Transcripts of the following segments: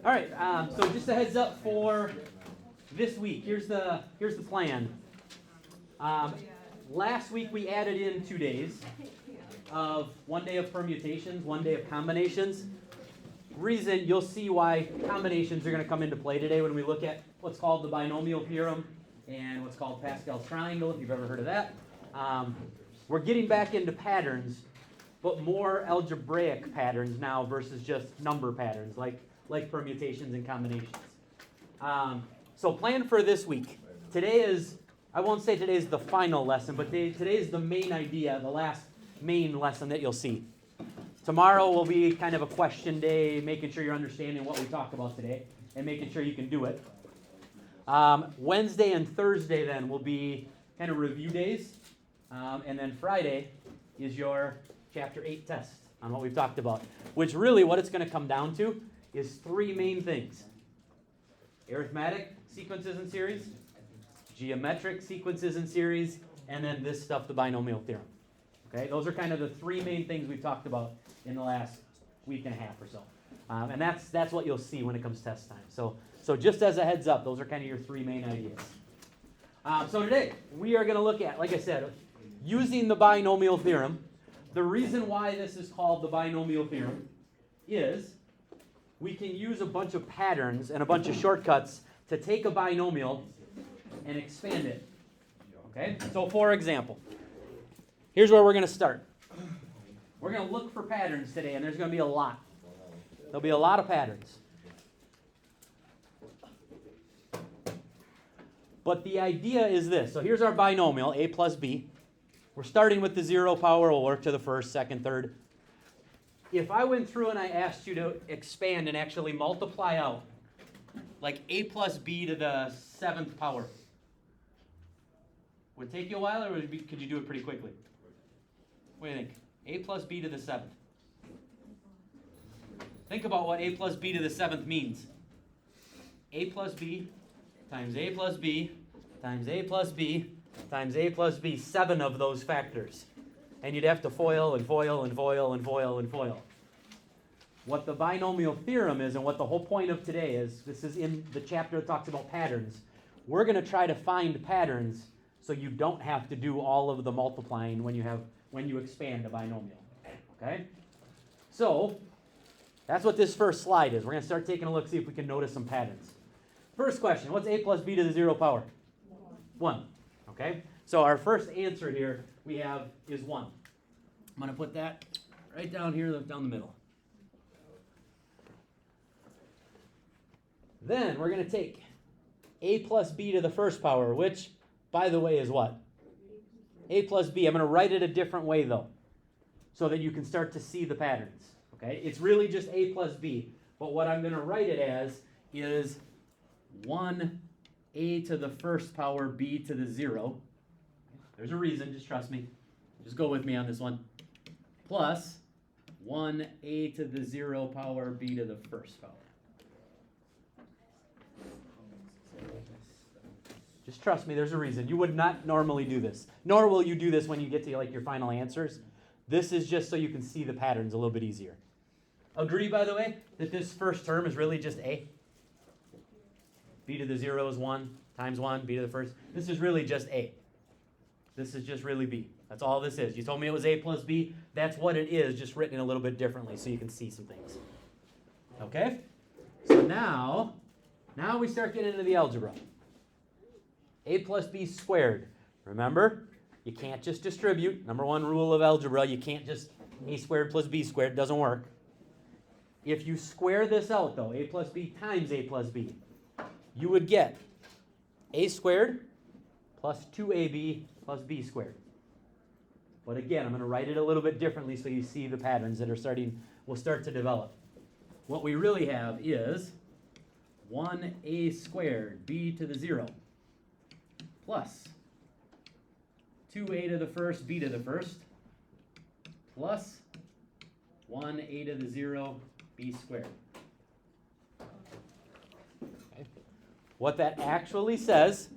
All right, so just a heads up for this week. Here's the plan. Last week we added in 2 days of 1 day of permutations, 1 day of combinations. Reason, you'll see why combinations are going to come into play today when we look at what's called the Binomial Theorem and what's called Pascal's triangle, if you've ever heard of that. We're getting back into patterns, but more algebraic patterns now versus just number patterns like permutations and combinations. So plan for this week. Today is, I won't say today is the final lesson, but today is the main idea, the last main lesson that you'll see. Tomorrow will be kind of a question day, making sure you're understanding what we talked about today and making sure you can do it. Wednesday and Thursday then will be kind of review days. And then Friday is your Chapter 8 test on what we've talked about, which really what it's going to come down to is 3 main things. Arithmetic sequences in series, geometric sequences in series, and then this stuff, the binomial theorem. Okay, those are kind of the 3 main things we've talked about in the last week and a half or so. And that's what you'll see when it comes test time. So just as a heads up, those are kind of your 3 main ideas. So today, we are going to look at, like I said, using the binomial theorem. The reason why this is called the binomial theorem is we can use a bunch of patterns and a bunch of shortcuts to take a binomial and expand it. Okay? So for example, here's where we're going to start. We're going to look for patterns today, and there's going to be a lot. There'll be a lot of patterns. But the idea is this. So here's our binomial, a plus b. We're starting with the 0 power. We'll work to the first, second, third. If I went through and I asked you to expand and actually multiply out, like a plus b to the 7th power, would it take you a while, or could you do it pretty quickly? What do you think? A plus b to the 7th. Think about what a plus b to the 7th means. A plus b times a plus b times a plus b times a plus b, 7 of those factors. And you'd have to FOIL and FOIL and FOIL and FOIL and FOIL. What the binomial theorem is, and what the whole point of today is, this is in the chapter that talks about patterns. We're going to try to find patterns so you don't have to do all of the multiplying when you expand a binomial. Okay? So, that's what this first slide is. We're going to start taking a look, see if we can notice some patterns. First question, what's a plus b to the 0 power? 1. Okay? So our first answer here we have is 1. I'm going to put that right down here, down the middle. Then we're going to take a plus b to the 1st power, which, by the way, is what? A plus b. I'm going to write it a different way, though, so that you can start to see the patterns. Okay? It's really just a plus b. But what I'm going to write it as is 1a to the 1st power b to the 0. There's a reason, just trust me. Just go with me on this one. Plus 1a to the 0 power b to the 1st power. Just trust me, there's a reason. You would not normally do this. Nor will you do this when you get to like your final answers. This is just so you can see the patterns a little bit easier. Agree, by the way, that this first term is really just a? B to the 0 is 1 times 1, b to the 1st. This is really just a. This is just really b. That's all this is. You told me it was a plus b. That's what it is, just written a little bit differently so you can see some things. Okay? So now we start getting into the algebra. A plus b squared. Remember, you can't just distribute. Number 1 rule of algebra, you can't just a squared plus b squared. It doesn't work. If you square this out, though, a plus b times a plus b, you would get a squared plus 2ab plus b squared. But again, I'm going to write it a little bit differently so you see the patterns that will start to develop. What we really have is 1a squared b to the 0 plus 2a to the 1st b to the 1st plus 1a to the 0 b squared. Okay. What that actually says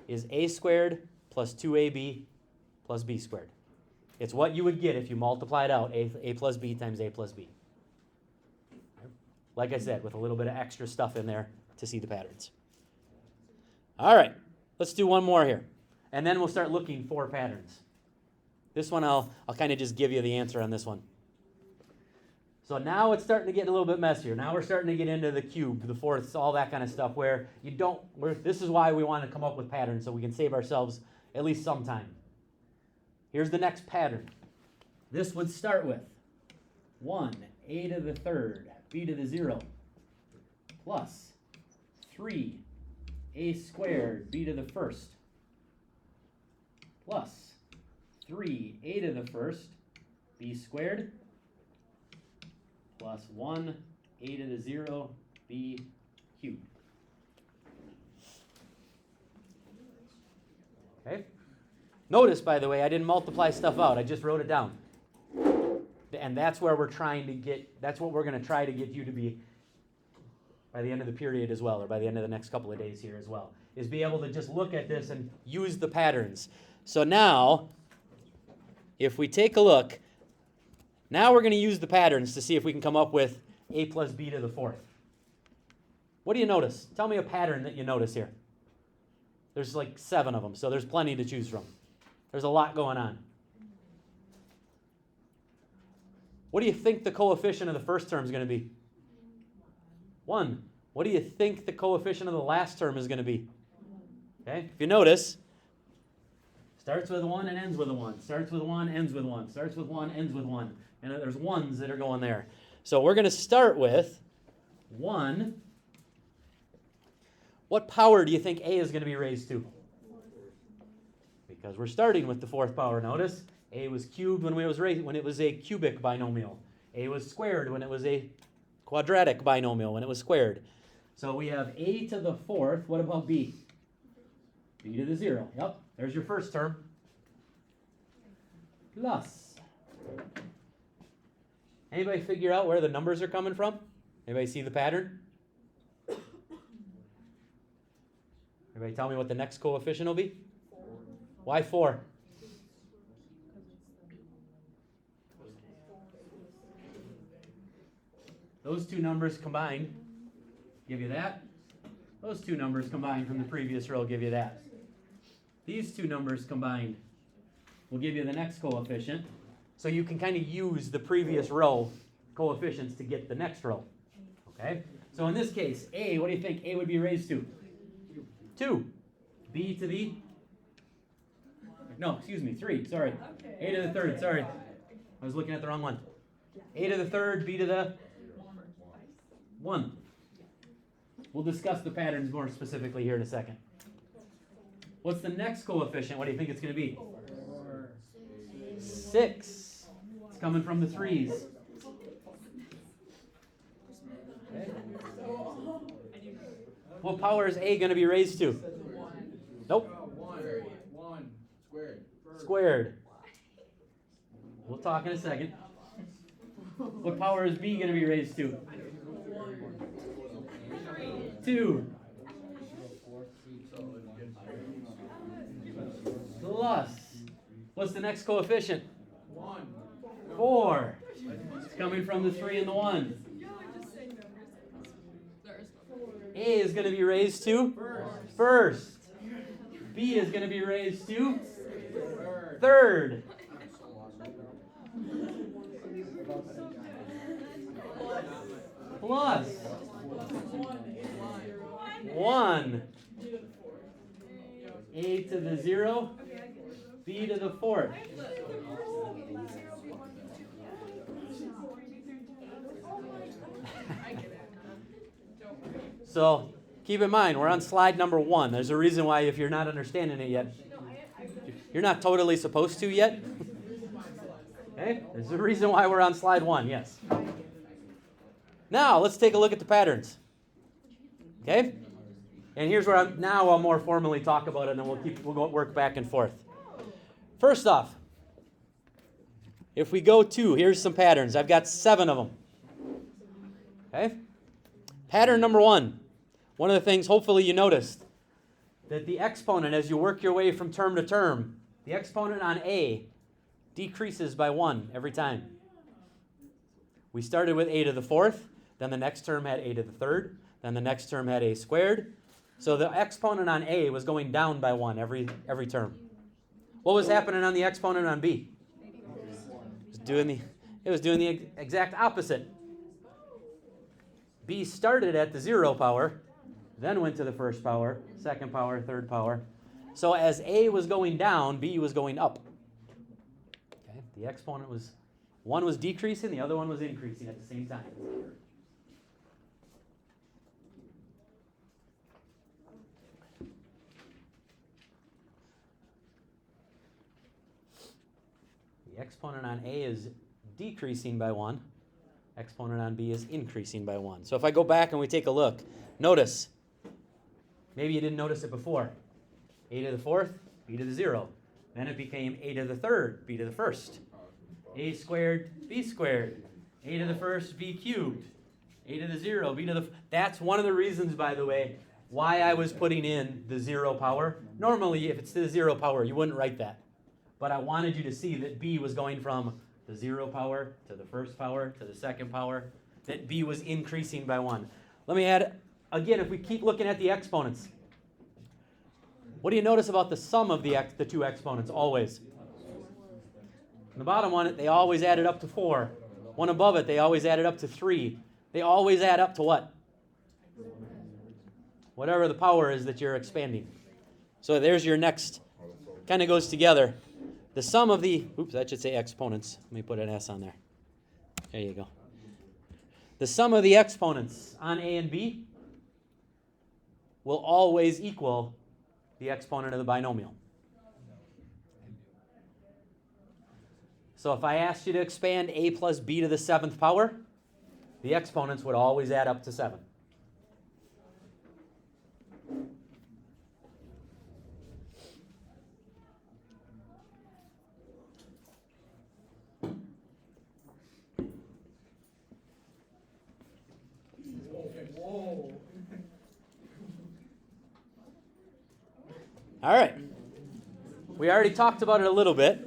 is a squared plus 2ab plus b squared. It's what you would get if you multiplied out a plus b times a plus b. like I said, with a little bit of extra stuff in there to see the patterns. All right, let's do one more here. And then we'll start looking for patterns. This one, I'll kind of just give you the answer on this one. So now it's starting to get a little bit messier. Now we're starting to get into the cube, the fourths, all that kind of stuff where this is why we want to come up with patterns so we can save ourselves at least some time. Here's the next pattern. This would start with 1, a to the third, b to the 0, plus 3, a squared, b to the first, plus 3, a to the first, b squared, plus 1, a to the 0, b cubed. Okay? Notice, by the way, I didn't multiply stuff out. I just wrote it down. And that's where we're trying to get, that's what we're going to try to get you to be by the end of the period as well, or by the end of the next couple of days here as well, is be able to just look at this and use the patterns. So now, if we take a look, now we're going to use the patterns to see if we can come up with a plus b to the fourth. What do you notice? Tell me a pattern that you notice here. There's like 7 of them, so there's plenty to choose from. There's a lot going on. What do you think the coefficient of the first term is going to be? 1. What do you think the coefficient of the last term is going to be? Okay, if you notice, starts with a 1 and ends with a 1. Starts with 1, ends with 1. Starts with 1, ends with 1. And there's 1s that are going there. So we're going to start with 1. What power do you think a is going to be raised to? Because we're starting with the 4th power. Notice, a was cubed when it was a cubic binomial. A was squared when it was a quadratic binomial, when it was squared. So we have a to the 4th. What about b? B to the 0. Yep, there's your first term. Plus. Anybody figure out where the numbers are coming from? Anybody see the pattern? Everybody tell me what the next coefficient will be? 4. Why 4? Those two numbers combined give you that. Those two numbers combined from the previous row give you that. These two numbers combined will give you the next coefficient. So you can kind of use the previous row coefficients to get the next row. Okay? So in this case, a, what do you think a would be raised to? 2. B to the... No, excuse me, 3, sorry. A to the third, sorry. I was looking at the wrong one. A to the third, B to the 1. We'll discuss the patterns more specifically here in a second. What's the next coefficient? What do you think it's going to be? 6. It's coming from the 3s. Okay. What power is a going to be raised to? Nope. 1 squared. Squared. We'll talk in a second. What power is b going to be raised to? 2. Plus. What's the next coefficient? 4. It's coming from the 3 and the 1. A is going to be raised to first. B is going to be raised to third. Plus 1. A to the 0. B to the 4th. So keep in mind, we're on slide number 1. There's a reason why if you're not understanding it yet, you're not totally supposed to yet. Okay? There's a reason why we're on slide 1, yes. Now, let's take a look at the patterns. Okay? And here's where I'll more formally talk about it, and then we'll work back and forth. First off, if we go to, here's some patterns. I've got 7 of them. Okay? Pattern number 1. One of the things, hopefully you noticed, that the exponent, as you work your way from term to term, the exponent on a decreases by 1 every time. We started with a to the 4th. then the next term had a to the third, then the next term had a squared. So the exponent on a was going down by 1 every term. What was happening on the exponent on b? It was doing the exact opposite. B started at the 0 power, then went to the first power, second power, third power. So as a was going down, b was going up. Okay? The exponent was, one was decreasing, the other one was increasing at the same time. The exponent on a is decreasing by 1. Exponent on b is increasing by 1. So if I go back and we take a look, notice, maybe you didn't notice it before. A to the fourth, b to the 0. Then it became a to the third, b to the first. A squared, b squared. A to the first, b cubed. A to the 0, b to the... That's one of the reasons, by the way, why I was putting in the 0 power. Normally, if it's to the 0 power, you wouldn't write that. But I wanted you to see that b was going from the 0 power to the first power to the second power, that b was increasing by 1. Let me add, again, if we keep looking at the exponents, what do you notice about the sum of the two exponents always? In the bottom one, they always added up to 4. One above it, they always added up to 3. They always add up to what? Whatever the power is that you're expanding. So there's your next, kind of goes together. The sum of the, oops, that should say exponents. Let me put an S on there. There you go. The sum of the exponents on a and b will always equal the exponent of the binomial. So if I asked you to expand a plus b to the 7th power, the exponents would always add up to 7. All right. We already talked about it a little bit.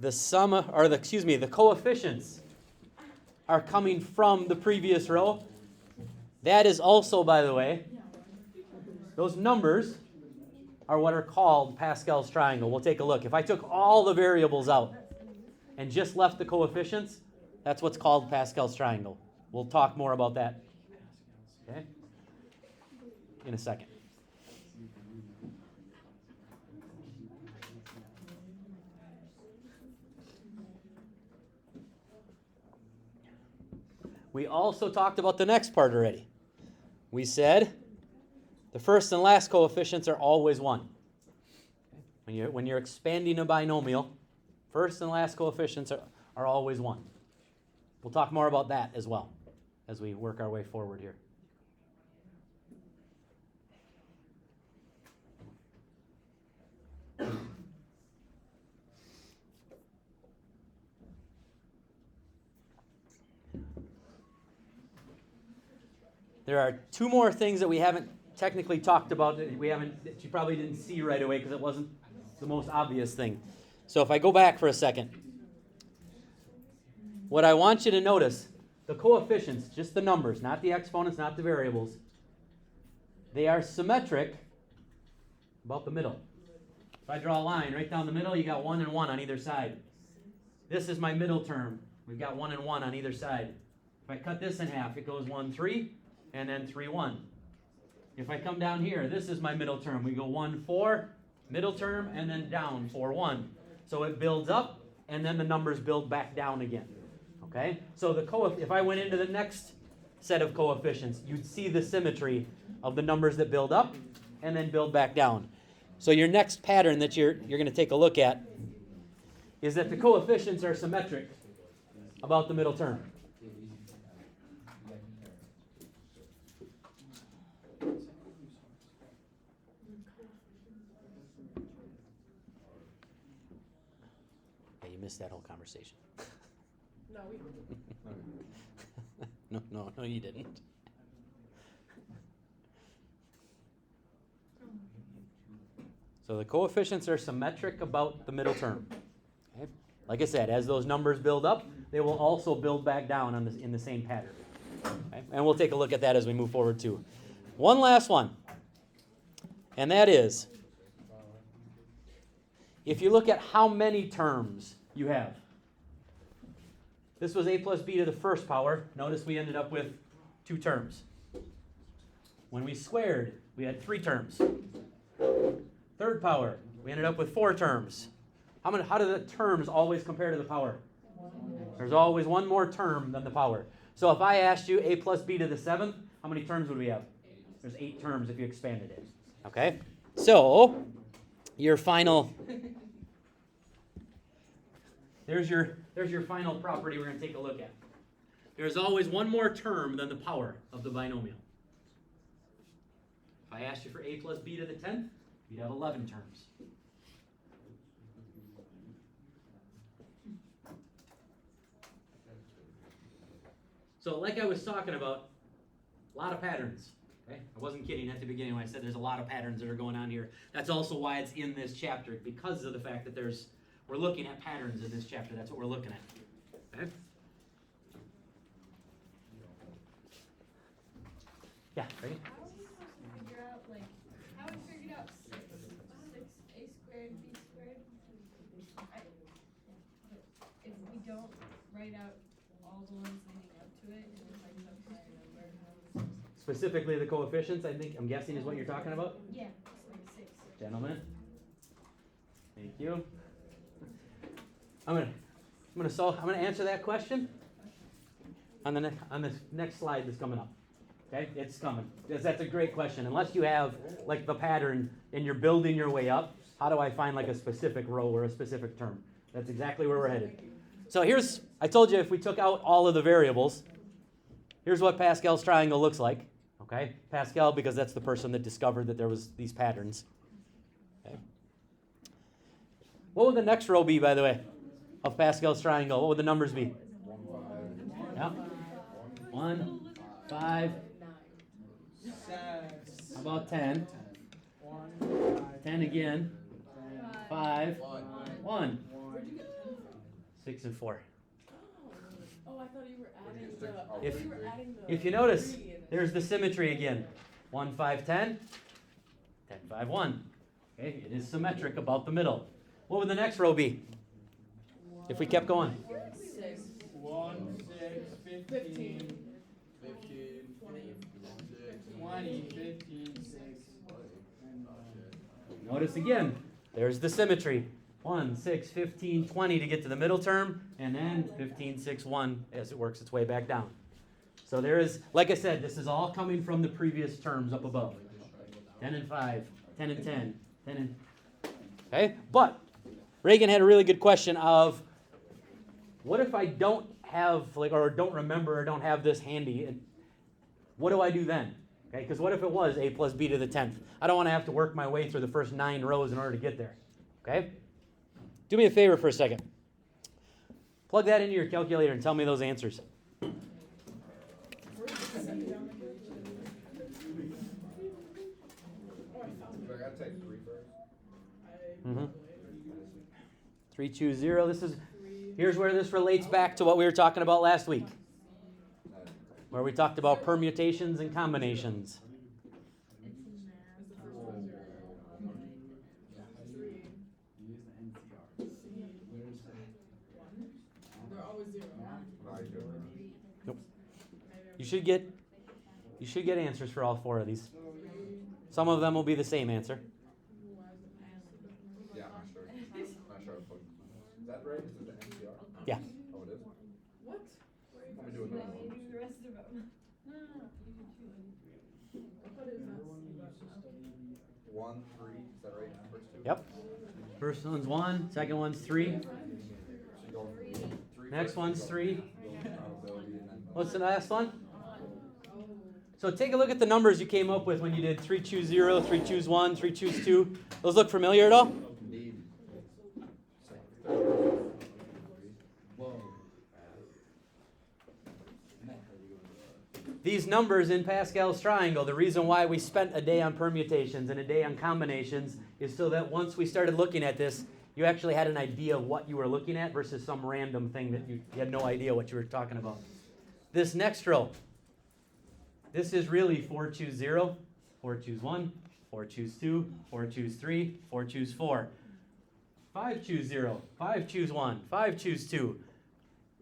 The coefficients are coming from the previous row. That is also, by the way, those numbers are what are called Pascal's triangle. We'll take a look. If I took all the variables out and just left the coefficients, that's what's called Pascal's triangle. We'll talk more about that, okay, in a second. We also talked about the next part already. We said the first and last coefficients are always 1. When you're expanding a binomial, first and last coefficients are always 1. We'll talk more about that as well as we work our way forward here. There are two more things that we haven't technically talked about that you probably didn't see right away because it wasn't the most obvious thing. So if I go back for a second, what I want you to notice, the coefficients, just the numbers, not the exponents, not the variables, they are symmetric about the middle. If I draw a line right down the middle, you got 1 and 1 on either side. This is my middle term. We've got 1 and 1 on either side. If I cut this in half, it goes 1, 3. And then 3, 1. If I come down here, this is my middle term. We go 1, 4, middle term, and then down, 4, 1. So it builds up, and then the numbers build back down again. Okay? So if I went into the next set of coefficients, you'd see the symmetry of the numbers that build up and then build back down. So your next pattern that you're going to take a look at is that the coefficients are symmetric about the middle term. Missed that whole conversation. No, we didn't. No, you didn't. So the coefficients are symmetric about the middle term. Okay? Like I said, as those numbers build up, they will also build back down on in the same pattern. Okay? And we'll take a look at that as we move forward too. One last one, and that is, if you look at how many terms you have. This was a plus b to the first power. Notice we ended up with 2 terms. When we squared, we had 3 terms. Third power, we ended up with 4 terms. How do the terms always compare to the power? There's always one more term than the power. So if I asked you a plus b to the 7th, how many terms would we have? There's 8 terms if you expanded it. Okay? So, your final... There's your final property we're going to take a look at. There's always one more term than the power of the binomial. If I asked you for a plus b to the 10th, you'd have 11 terms. So like I was talking about, a lot of patterns. Okay? I wasn't kidding at the beginning when I said there's a lot of patterns that are going on here. That's also why it's in this chapter, because of the fact that we're looking at patterns in this chapter. That's what we're looking at. Okay? Yeah, right? How are we supposed to figure out, how we figured out 6 a squared, b squared? If we don't write out all the ones leading up to it, and it's some higher number, Specifically the coefficients, I'm guessing is what you're talking about? yeah, it's 6. Gentlemen. Thank you. I'm gonna answer that question on the next slide that's coming up. Okay, it's coming. That's a great question. Unless you have the pattern and you're building your way up, how do I find a specific row or a specific term? That's exactly where we're headed. So I told you if we took out all of the variables, here's what Pascal's triangle looks like. Okay, Pascal, because that's the person that discovered that there was these patterns. Okay. What would the next row be, by the way, of Pascal's triangle? What would the numbers be? 1, 5. Yeah. 1, 5. How about 10? 10 again. 5. 1. 6 and 4. Oh, I thought you were adding If you notice, there's the symmetry again. 1, 5, 10. 10, 5, 1. Okay, it is symmetric about the middle. What would the next row be? If we kept going. 6. 1, 6, 15, 20, 15, 6. Notice again, there's the symmetry. 1, 6, 15, 20 to get to the middle term, and then 15, 6, 1 as it works its way back down. So there is, like I said, this is all coming from the previous terms up above. 10 and 5, 10 and 10, 10 and... Okay, but Reagan had a really good question of, what if I don't have, or don't remember, or don't have this handy, and what do I do then? Okay, because what if it was a plus b to the 10th? I don't want to have to work my way through the first 9 rows in order to get there. Okay? Do me a favor for a second. Plug that into your calculator and tell me those answers. I gotta take 3 first. 3, choose 0. Here's where this relates back to what we were talking about last week, where we talked about permutations and combinations. Nope. You should get answers for all 4 of these. Some of them will be the same answer. Yeah, I'm not sure. I'm not sure. Is that right? Is it the NCR? Yeah. Oh, it is? What? Let me do it now. Maybe the rest of them. No. 1, 3. Is that right? First 2? Yep. First one's 1, second one's 3. So you go 3 Next first, one's you go 3. probability, and then What's the last one? So take a look at the numbers you came up with when you did 3, choose 0, 3, choose 1, 3, choose 2. Those look familiar at all? Indeed. These numbers in Pascal's triangle, the reason why we spent a day on permutations and a day on combinations is so that once we started looking at this, you actually had an idea of what you were looking at versus some random thing that you had no idea what you were talking about. This next row, this is really 4 choose 0, 4 choose 1, 4 choose 2, 4 choose 3, 4 choose 4. 5 choose 0, 5 choose 1, 5 choose 2.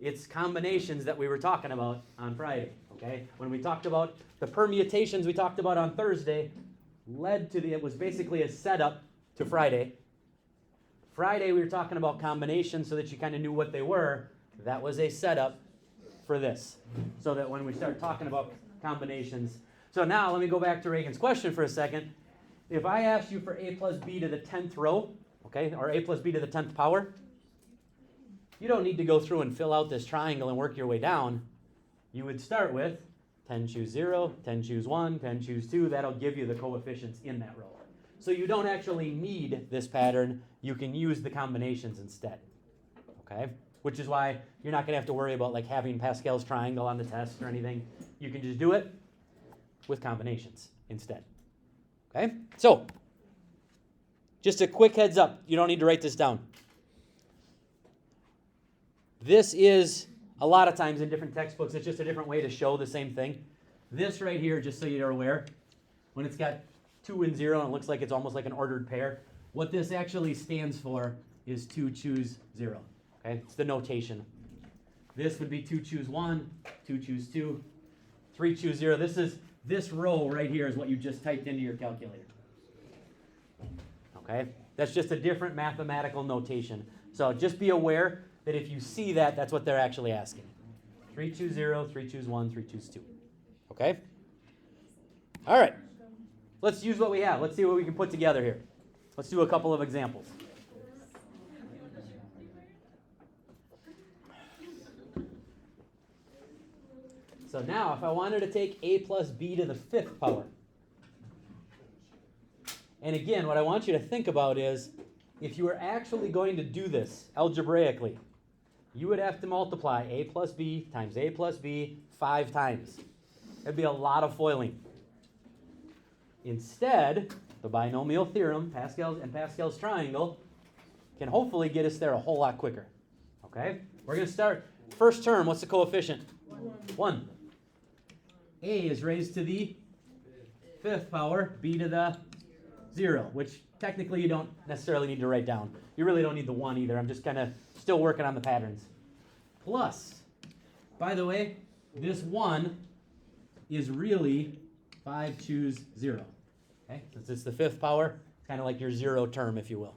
It's combinations that we were talking about on Friday, okay? When we talked about the permutations we talked about on Thursday, it was basically a setup to Friday. Friday we were talking about combinations so that you kind of knew what they were. That was a setup for this. So that when we start talking about combinations. So now let me go back to Reagan's question for a second. If I asked you for a plus b to the 10th row, okay, or a plus b to the 10th power, you don't need to go through and fill out this triangle and work your way down. You would start with 10 choose 0, 10 choose 1, 10 choose 2. That'll give you the coefficients in that row. So you don't actually need this pattern. You can use the combinations instead, okay? Which is why you're not going to have to worry about like having Pascal's triangle on the test or anything. You can just do it with combinations instead, okay? So just a quick heads up. You don't need to write this down. This is, a lot of times in different textbooks, it's just a different way to show the same thing. This right here, just so you're aware, when it's got 2 and 0 and it looks like it's almost like an ordered pair, what this actually stands for is 2 choose 0. Okay? It's the notation. This would be 2 choose 1, 2 choose 2, 3 choose 0. This row right here is what you just typed into your calculator. Okay? That's just a different mathematical notation. So just be aware that if you see that, that's what they're actually asking. 3 choose 0, 3 choose 1, 3 choose 2. Okay? All right. Let's use what we have. Let's see what we can put together here. Let's do a couple of examples. So now, if I wanted to take a plus b to the 5th power, and again, what I want you to think about is, if you were actually going to do this algebraically, you would have to multiply a plus b times a plus b 5 times. That'd be a lot of foiling. Instead, the binomial theorem, Pascal's triangle, can hopefully get us there a whole lot quicker. Okay? We're going to start. First term, what's the coefficient? 1. A is raised to the 5th power, b to the 0, which technically you don't necessarily need to write down. You really don't need the 1 either. I'm just kind of still working on the patterns. Plus, by the way, this 1 is really 5 choose 0. Okay? Since it's the 5th power, it's kind of like your 0 term, if you will.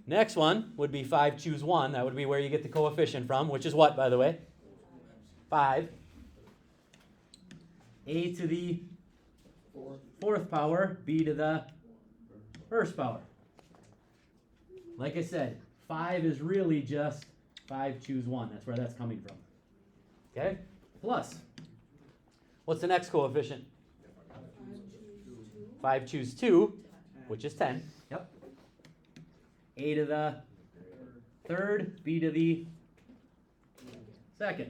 Next one would be 5 choose 1. That would be where you get the coefficient from, which is what, by the way? 5. A to the 4th power, b to the 1st power. Like I said, 5 is really just 5 choose 1. That's where that's coming from. Okay? Plus, what's the next coefficient? 5 choose 2, which is 10. Yep. A to the 3rd, b to the 2nd.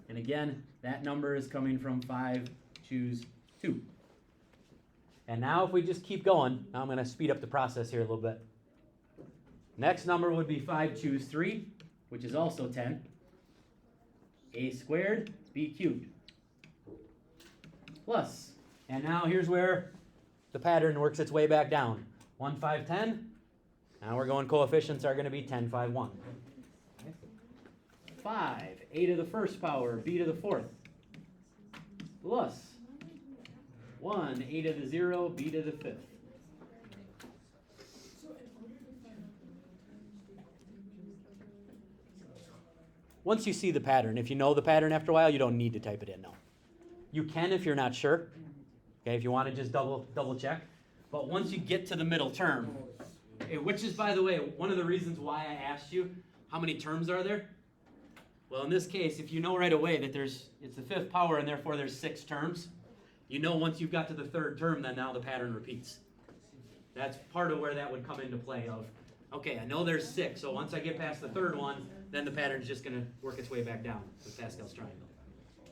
And again, that number is coming from 5 choose 2. And now if we just keep going, now I'm going to speed up the process here a little bit. Next number would be 5 choose 3, which is also 10. A squared, b cubed. Plus, and now here's where the pattern works its way back down. 1, 5, 10. Now we're going coefficients are going to be 10, 5, 1. 5, a to the 1st power, b to the 4th. Plus 1, a to the 0, b to the 5th. Once you see the pattern, if you know the pattern after a while, you don't need to type it in now. You can if you're not sure, okay, if you want to just double check. But once you get to the middle term, which is, by the way, one of the reasons why I asked you how many terms are there. Well, in this case, if you know right away that it's the 5th power and therefore there's 6 terms, you know once you've got to the 3rd term, then now the pattern repeats. That's part of where that would come into play of, okay, I know there's 6, so once I get past the 3rd one, then the pattern's just going to work its way back down with Pascal's triangle.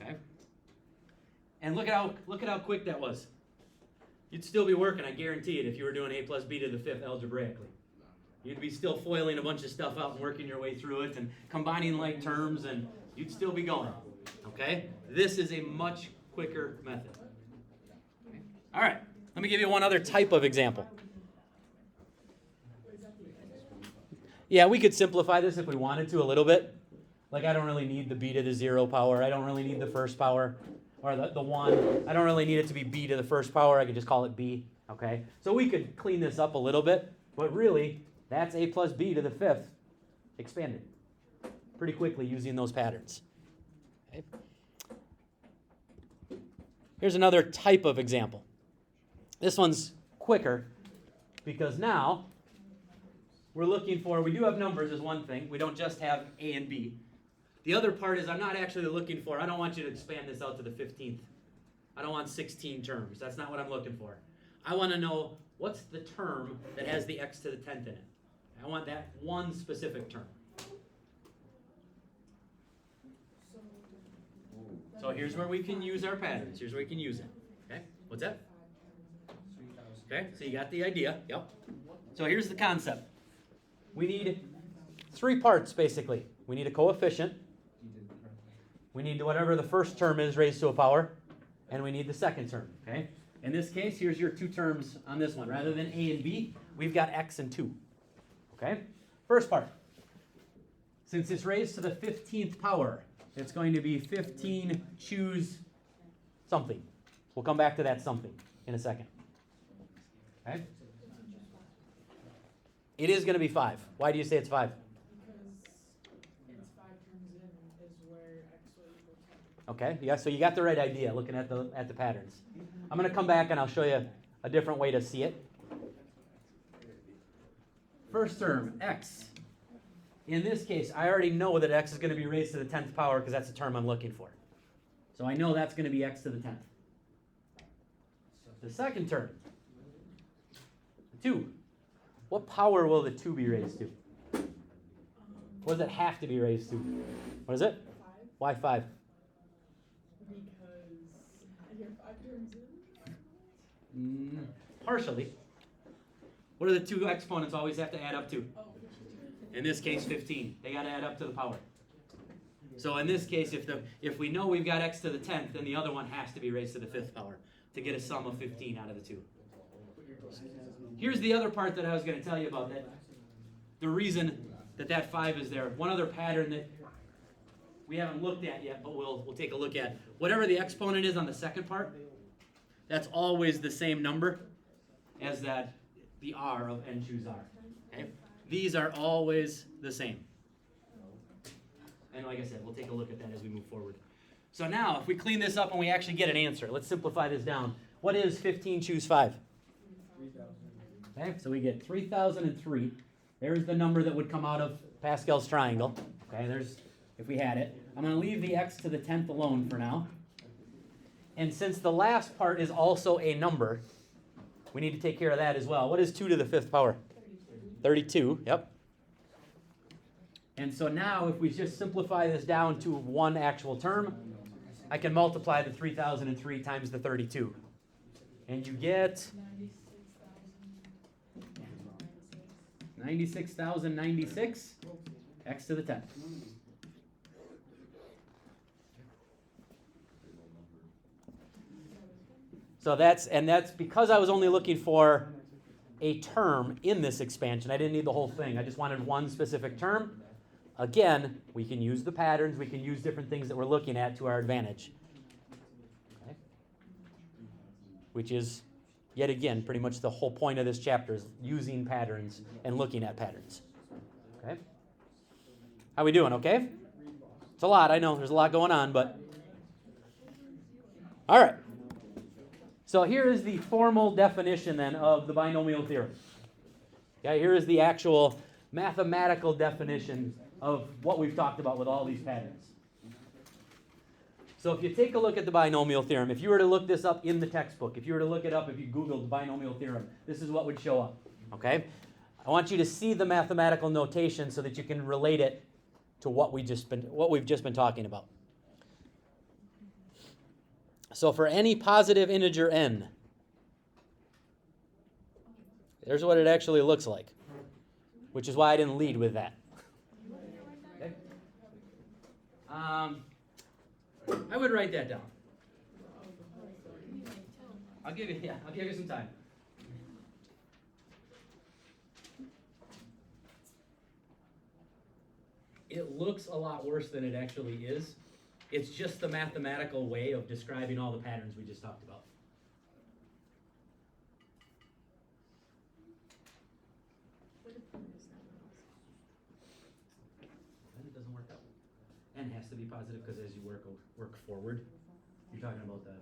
Okay? And look at how quick that was. you'd still be working, I guarantee it, if you were doing a plus b to the fifth algebraically. You'd be still foiling a bunch of stuff out and working your way through it and combining like terms, and you'd still be going. Okay? This is a much quicker method. All right, let me give you one other type of example. Yeah, we could simplify this if we wanted to a little bit. Like, I don't really need the b to the 0 power. I don't really need the first power, or the 1. I don't really need it to be b to the first power. I could just call it b. Okay? So we could clean this up a little bit, but really, that's a plus b to the fifth expanded pretty quickly using those patterns. Okay. Here's another type of example. This one's quicker because now we're looking for, we do have numbers as one thing. We don't just have a and b. The other part is I'm not actually looking for, I don't want you to expand this out to the 15th. I don't want 16 terms. That's not what I'm looking for. I want to know what's the term that has the x to the 10th in it. I want that one specific term. So here's where we can use our patterns. Here's where we can use it. Okay, what's that? Okay, so you got the idea. Yep. So here's the concept. We need 3 parts, basically. We need a coefficient. We need whatever the first term is raised to a power. And we need the second term. Okay? In this case, here's your 2 terms on this one. Rather than a and b, we've got x and 2. Okay? First part. Since it's raised to the 15th power, it's going to be 15 choose something. We'll come back to that something in a second. Okay? It is going to be 5. Why do you say it's 5? Because it's 5 terms in is where x will equal 10. Okay, yeah, so you got the right idea looking at the patterns. I'm going to come back and I'll show you a different way to see it. First term, x. In this case, I already know that x is going to be raised to the 10th power because that's the term I'm looking for. So I know that's going to be x to the 10th. The second term, 2. What power will the 2 be raised to? What does it have to be raised to? What is it? 5. Why 5? Because you're 5 terms in. Partially. What do the 2 exponents always have to add up to? Oh, In this case, 15. They got to add up to the power. So in this case, if we know we've got x to the 10th, then the other one has to be raised to the 5th power to get a sum of 15 out of the 2. Here's the other part that I was going to tell you about that. The reason that 5 is there. One other pattern that we haven't looked at yet, but we'll take a look at. Whatever the exponent is on the second part, that's always the same number as the r of n choose r. Okay? These are always the same. And like I said, we'll take a look at that as we move forward. So now, if we clean this up and we actually get an answer, let's simplify this down. What is 15 choose 5? 3,000. Okay, so we get 3003. There's the number that would come out of Pascal's triangle. Okay, there's, if we had it. I'm going to leave the x to the 10th alone for now. And since the last part is also a number, we need to take care of that as well. What is 2 to the 5th power? 32, yep. And so now if we just simplify this down to one actual term, I can multiply the 3003 times the 32. And you get 96,096 x to the 10th. So that's because I was only looking for a term in this expansion. I didn't need the whole thing. I just wanted one specific term. Again, we can use the patterns. We can use different things that we're looking at to our advantage. Okay? Which is, yet again, pretty much the whole point of this chapter is using patterns and looking at patterns. Okay? How we doing, okay? It's a lot, I know. There's a lot going on, but... All right. So here is the formal definition then of the binomial theorem. Okay, here is the actual mathematical definition of what we've talked about with all these patterns. So if you take a look at the binomial theorem, if you were to look this up in the textbook, if you were to look it up, if you Googled binomial theorem, this is what would show up. Okay? I want you to see the mathematical notation so that you can relate it to what we've just been talking about. So for any positive integer n, There's what it actually looks like, which is why I didn't lead with that. Okay. I would write that down. I'll give you some time. It looks a lot worse than it actually is. It's just the mathematical way of describing all the patterns we just talked about. Then it doesn't work out. N has to be positive because as you work forward, you're talking about the.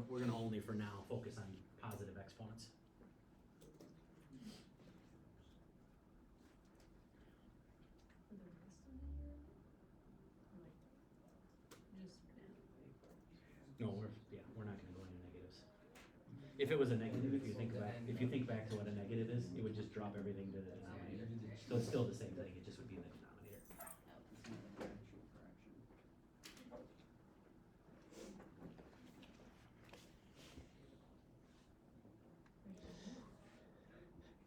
We're gonna only for now focus on positive exponents. No, we're not gonna go into negatives. If it was a negative, if you think back to what a negative is, it would just drop everything to the denominator. So it's still the same thing, it just would be in the denominator.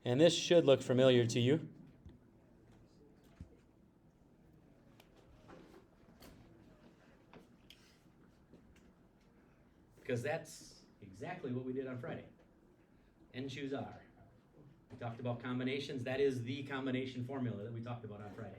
And this should look familiar to you. Because that's exactly what we did on Friday. N choose R. We talked about combinations. That is the combination formula that we talked about on Friday.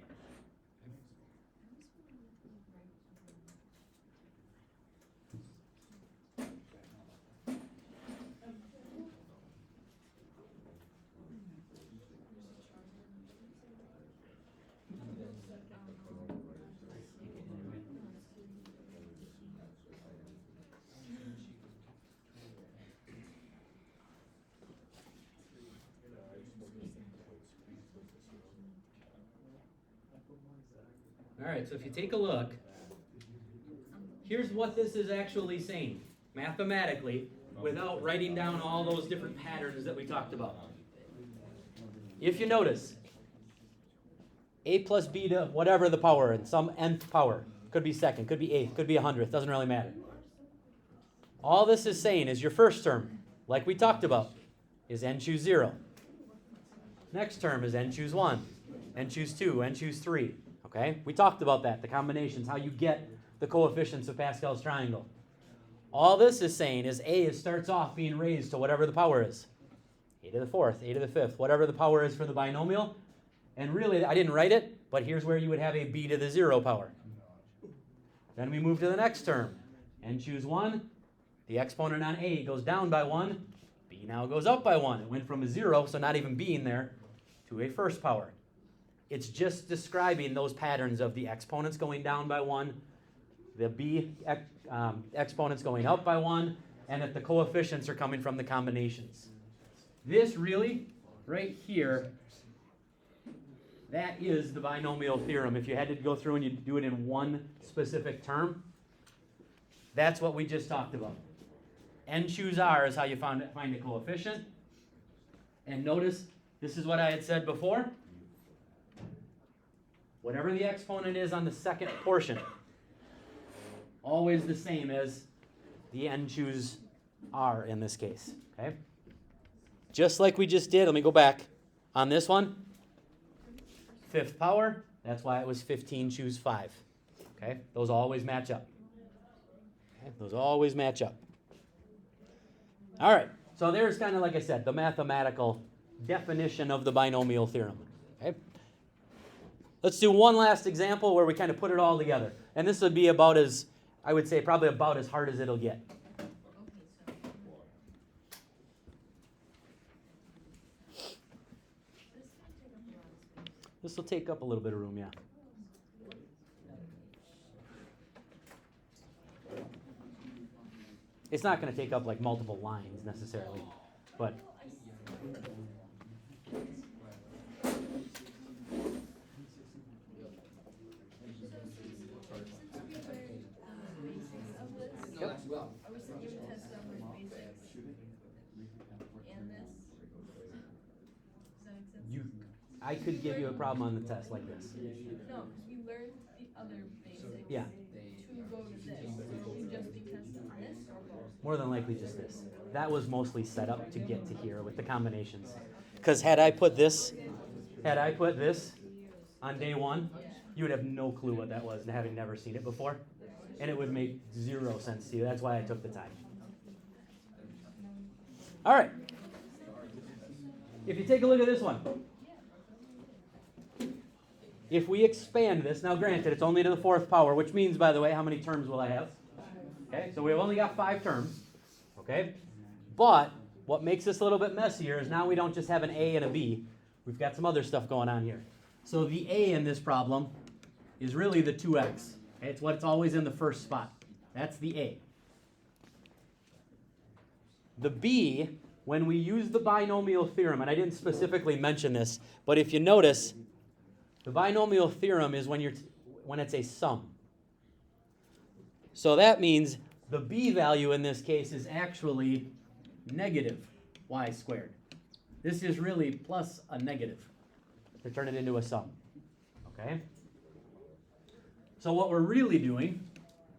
All right, so if you take a look, here's what this is actually saying, mathematically, without writing down all those different patterns that we talked about. If you notice, a plus b to whatever the power in some nth power, could be second, could be eighth, could be 100th, doesn't really matter. All this is saying is your first term, like we talked about, is n choose 0. Next term is n choose 1, n choose 2, n choose 3. Okay, we talked about that, the combinations, how you get the coefficients of Pascal's triangle. All this is saying is a starts off being raised to whatever the power is. A to the 4th, a to the 5th, whatever the power is for the binomial. And really, I didn't write it, but here's where you would have a b to the 0 power. Then we move to the next term. N choose 1, the exponent on a goes down by 1, b now goes up by 1. It went from a 0, so not even being there, to a first power. It's just describing those patterns of the exponents going down by 1, the b exponents going up by 1, and that the coefficients are coming from the combinations. This really, right here, that is the binomial theorem. If you had to go through and you do it in one specific term, that's what we just talked about. N choose R is how you find a coefficient. And notice, this is what I had said before. Whatever the exponent is on the second portion, always the same as the n choose R in this case. Okay? Just like we just did, let me go back. On this one, 5th power, that's why it was 15 choose 5. Okay? Those always match up. Okay? Those always match up. All right. So there's kind of, like I said, the mathematical definition of the binomial theorem. Okay? Let's do one last example where we kind of put it all together. And this would be about as, I would say, probably about as hard as it'll get. This will take up a little bit of room, yeah. It's not going to take up like multiple lines necessarily, but Are we still giving test numbers basics? And this? Does that make sense? I could give you a problem on the test like this. No, you learned the other basics. Yeah. To go to this. So you just do test on this or both? More than likely just this. That was mostly set up to get to here with the combinations. Because had I put this on day one, you would have no clue what that was, having never seen it before. And it would make zero sense to you. That's why I took the time. All right. If you take a look at this one. If we expand this, now granted, it's only to the fourth power, which means, by the way, how many terms will I have? Okay, so we've only got 5 terms. Okay? But what makes this a little bit messier is now we don't just have an A and a B. We've got some other stuff going on here. So the A in this problem is really the 2x. Okay? It's what's always in the first spot. That's the A. The B, when we use the binomial theorem, and I didn't specifically mention this, but if you notice, the binomial theorem is when it's a sum. So that means the B value in this case is actually negative y squared. This is really plus a negative to turn it into a sum. Okay? So what we're really doing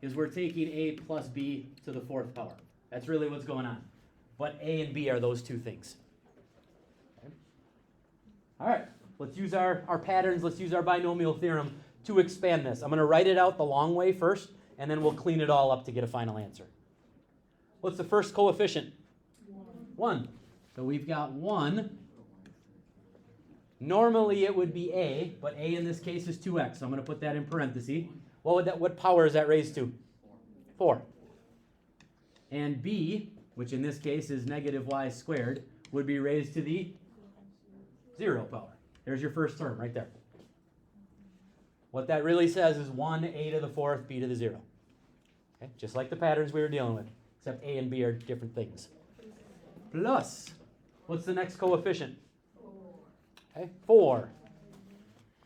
is we're taking A plus B to the fourth power. That's really what's going on. But A and B are those two things. Okay? All right, let's use our patterns. Let's use our binomial theorem to expand this. I'm going to write it out the long way first, and then we'll clean it all up to get a final answer. What's the first coefficient? 1. So we've got 1. Normally it would be A, but A in this case is 2x. So I'm going to put that in parentheses. What power is that raised to? 4. And B, which in this case is negative y squared, would be raised to the 0 power. There's your first term right there. What that really says is 1a to the 4th, b to the 0. Okay? Just like the patterns we were dealing with, except a and b are different things. Plus, what's the next coefficient? 4.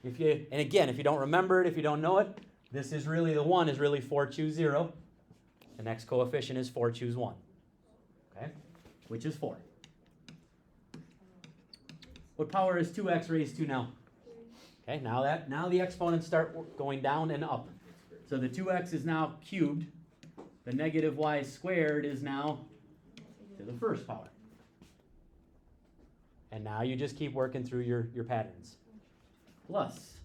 Okay? And again, if you don't remember it, if you don't know it, this is really, the 1 is really 4 choose 0. The next coefficient is 4 choose 1. Okay? Which is 4. What power is 2x raised to now? Okay, now the exponents start going down and up. So the 2x is now cubed. The negative y squared is now to the first power. And now you just keep working through your patterns. Plus,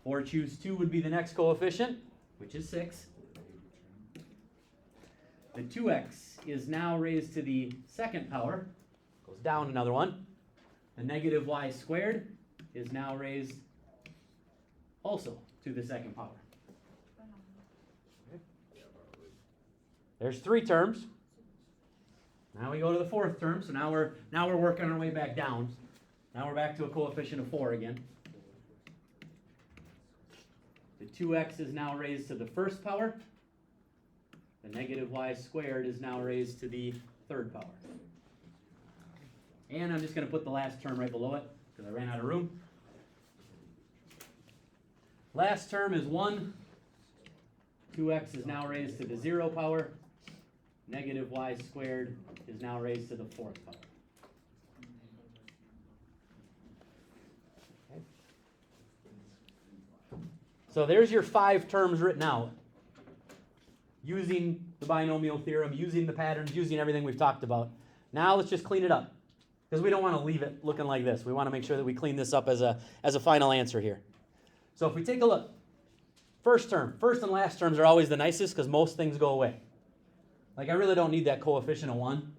4 choose 2 would be the next coefficient, which is 6. The 2x is now raised to the second power. Goes down another one. The negative y squared is now raised also to the second power. Okay. There's 3 terms. Now we go to the 4th term, so now we're working our way back down. Now we're back to a coefficient of 4 again. The 2x is now raised to the first power. The negative y squared is now raised to the third power. And I'm just going to put the last term right below it, because I ran out of room. Last term is 1. 2x is now raised to the 0 power. Negative y squared is now raised to the 4th power. Okay. So there's your 5 terms written out, using the binomial theorem, using the patterns, using everything we've talked about. Now let's just clean it up, because we don't want to leave it looking like this. We want to make sure that we clean this up as a final answer here. So if we take a look, first term, first and last terms are always the nicest because most things go away. Like I really don't need that coefficient of 1.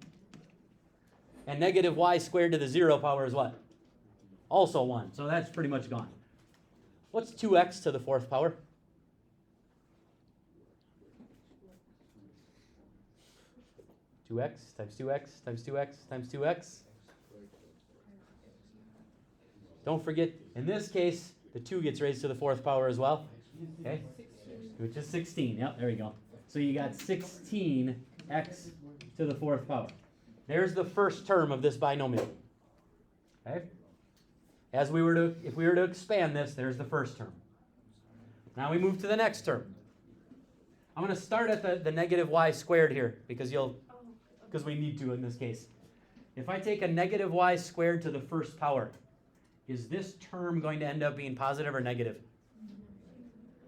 And negative y squared to the 0 power is what? Also 1. So that's pretty much gone. What's 2x to the 4th power? (2x times 2x times 2x times 2x). Don't forget, in this case, the 2 gets raised to the 4th power as well. Okay? Which is 16. Yep, there you go. So you got 16x to the 4th power. There's the first term of this binomial. Okay? If we were to expand this, there's the first term. Now we move to the next term. I'm going to start at the negative y squared here because we need to in this case. If I take a negative y squared to the first power, is this term going to end up being positive or negative?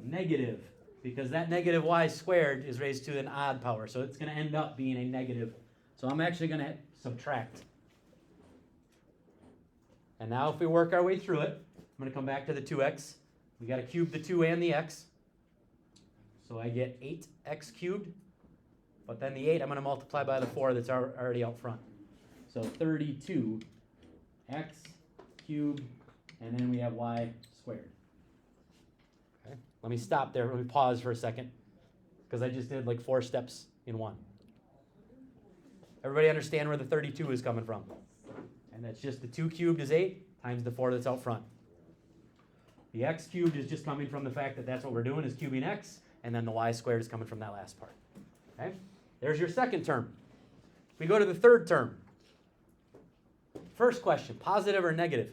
Negative. because that negative y squared is raised to an odd power. So it's going to end up being a negative. So I'm actually going to subtract. And now if we work our way through it, I'm going to come back to the 2x. We got to cube the 2 and the x. So I get 8x cubed. But then the 8 I'm going to multiply by the 4 that's already out front. So 32x cubed, and then we have y squared. Okay. Let me stop there. Let me pause for a second, because I just did like 4 steps in one. Everybody understand where the 32 is coming from? And that's just the 2 cubed is 8 times the 4 that's out front. The x cubed is just coming from the fact that that's what we're doing, is cubing x, and then the y squared is coming from that last part. Okay? There's your second term. We go to the third term. First question, positive or negative?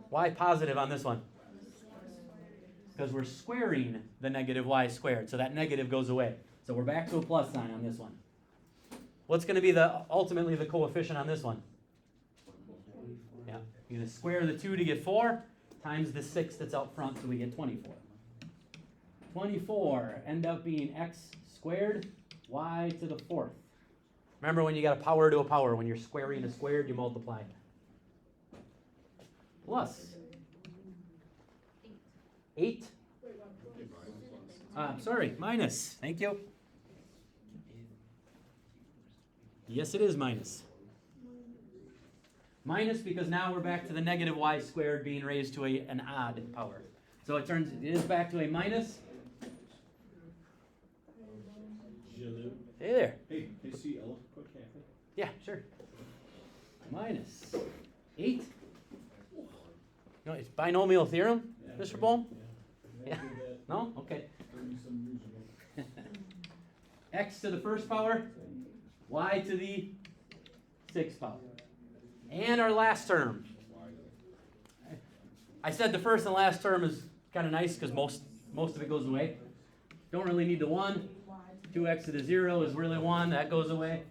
Why positive on this one? Because we're squaring the negative y squared, so that negative goes away. So we're back to a plus sign on this one. What's going to be ultimately the coefficient on this one? Yeah, you're going to square the 2 to get 4 times the 6 that's out front, so we get 24. 24 end up being x squared y to the 4th. Remember, when you got a power to a power, when you're squaring a squared, you multiply. Plus 8. Sorry, minus. Thank you. Yes, it is minus. Minus because now we're back to the negative y squared being raised to an odd power. So it is back to a minus. Hey there. Hey, CL, quick Kathy. Yeah, sure. Minus 8. No, it's binomial theorem, Mr. Bohm? Yeah. No? Okay. X to the first power, y to the 6th power. And our last term. I said the first and last term is kind of nice because most of it goes away. Don't really need the 1. 2x to the 0 is really 1. That goes away.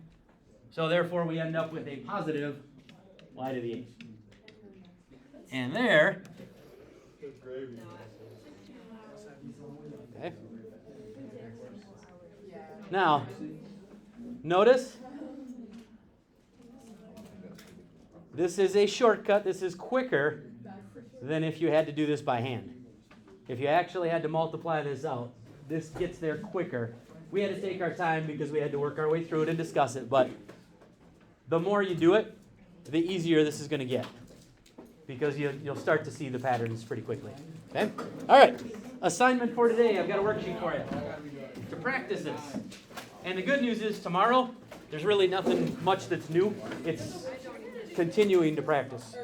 So therefore, we end up with a positive y to the 8. And there. Okay. Now, notice, this is a shortcut. This is quicker than if you had to do this by hand. If you actually had to multiply this out, this gets there quicker. We had to take our time because we had to work our way through it and discuss it, but the more you do it, the easier this is going to get, because you'll start to see the patterns pretty quickly. Okay? All right. Assignment for today. I've got a worksheet for you to practice this. And the good news is tomorrow, there's really nothing much that's new. It's continuing to practice.